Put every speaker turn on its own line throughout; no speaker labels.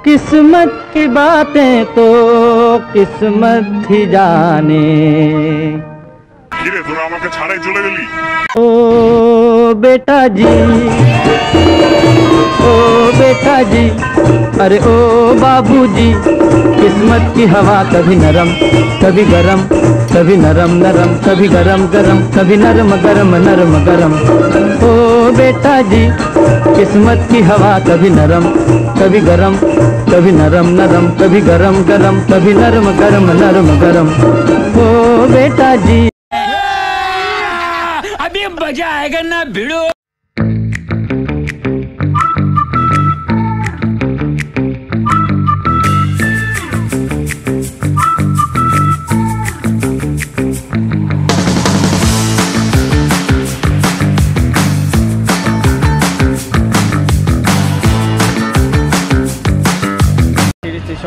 किस्मत की बातें तो किस्मत ही जाने। ओ बेटा जी, ओ बेटा जी, अरे ओ बाबूजी, किस्मत की हवा कभी नरम कभी गरम, कभी नरम नरम कभी गरम गरम, कभी नरम गरम नरम गरम। ओ बेटा जी, किस्मत की हवा कभी नरम कभी गरम, कभी नरम नरम कभी गरम गरम, कभी नरम गरम नरम गरम। ओ बेटा जी,
अभी मजा आएगा ना भिड़ो।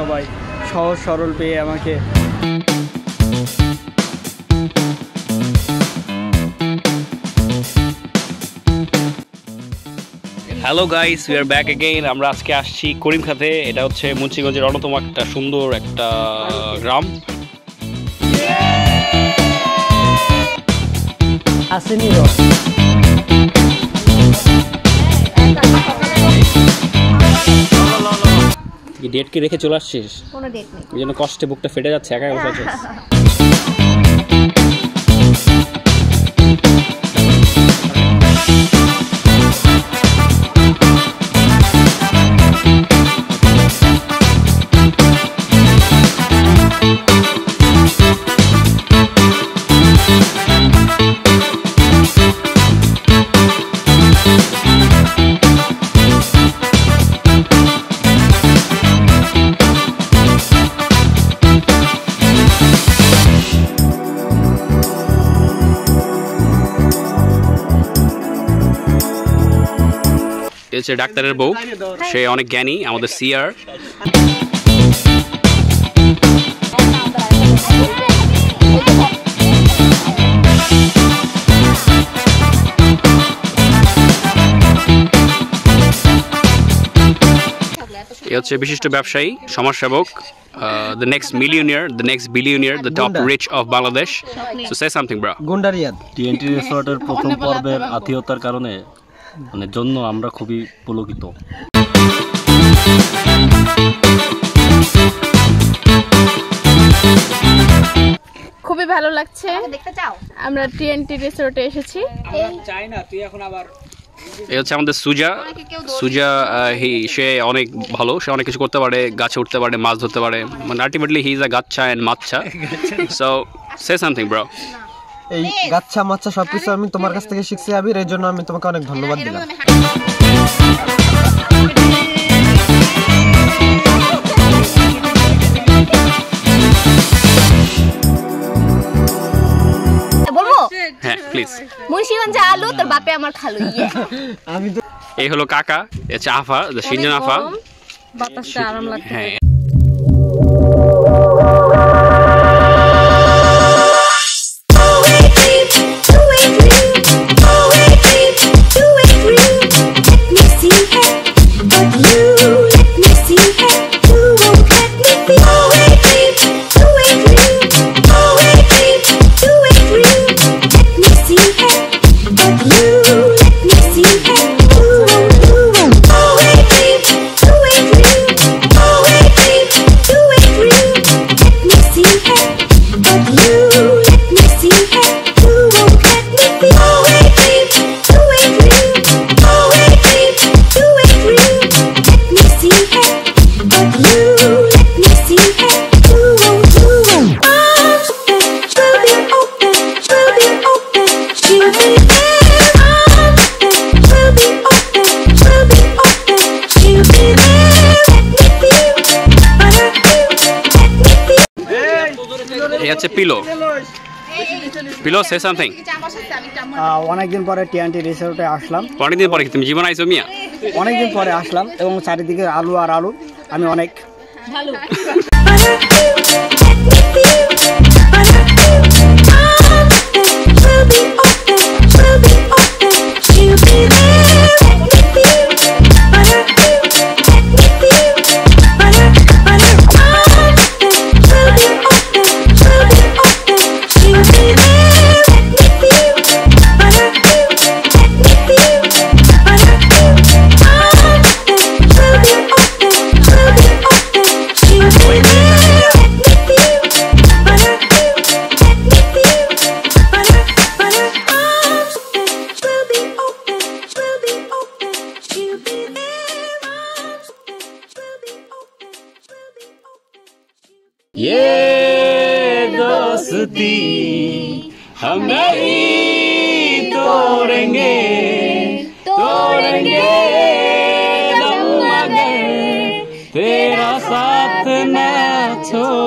সবাই সহজ সরল পেয়ে আমাকে
hello guys, we are back again. আমরা আজকে আসছি করিমখাতে। এটা হচ্ছে মুন্সিগঞ্জের অন্যতম একটা সুন্দর একটা গ্রাম। ডেট কি রেখে চলে আসছিস?
কোনো ডেট নেই,
এই জন্য কষ্টে বুকটা ফেটে যাচ্ছে, একা বসে আছিস। ডাক্তারের বউ, সে অনেক জ্ঞানী, আমাদের সিআর। এ হচ্ছে বিশিষ্ট ব্যবসায়ী, সমাজসেবক, the next millionaire, the next billionaire, the top rich of Bangladesh. So say something, bro.
গুন্ডারিয়াদ টিএনটি রিসোর্টের প্রথম পর্বের আত্মীয়তার কারণে জন্য আমরা খুবই পুলকিত।
খুবই ভালো লাগছে। দেখতে চাও? আমরা টিএনটি রিসোর্টে এসেছি।
চাই না তুই এখন আবার।
এই হচ্ছে আমাদের সুজা। সে অনেক ভালো, সে অনেক কিছু করতে পারে, গাছে উঠতে পারে, মাছ ধরতে পারে, মানে আলটিমেটলি হি ইজ আ গাচ্চা এন্ড মাচ্চা। So say something bro.
এই গাচ্চা মাচ্চা সবকিছু আমি তোমার কাছ থেকে শিখছি আবির, এর জন্য আমি তোমাকে অনেক ধন্যবাদ দিলাম।
বলবো?
হ্যাঁ প্লিজ।
মুন্সিগঞ্জে আলু, তোর বাপে আমার খালু।
আমি তো
এই হলো কাকা, এটা আফা, সিনজন আফা।
বাতাসটা আরাম লাগছে।
হ্যাঁ। Pillow say something.
অনেকদিন পরে টিএনটি রিসোর্টে আসলাম।
অনেকদিন পরে? তুমি জীবন আইছো মিয়া?
অনেকদিন পরে আসলাম এবং চারিদিকে আলু আর আলু। আমি অনেক ভালো।
ये दोस्ती हम नहीं तोड़ेंगे तोड़ेंगे दम मगर तेरा साथ न छोड़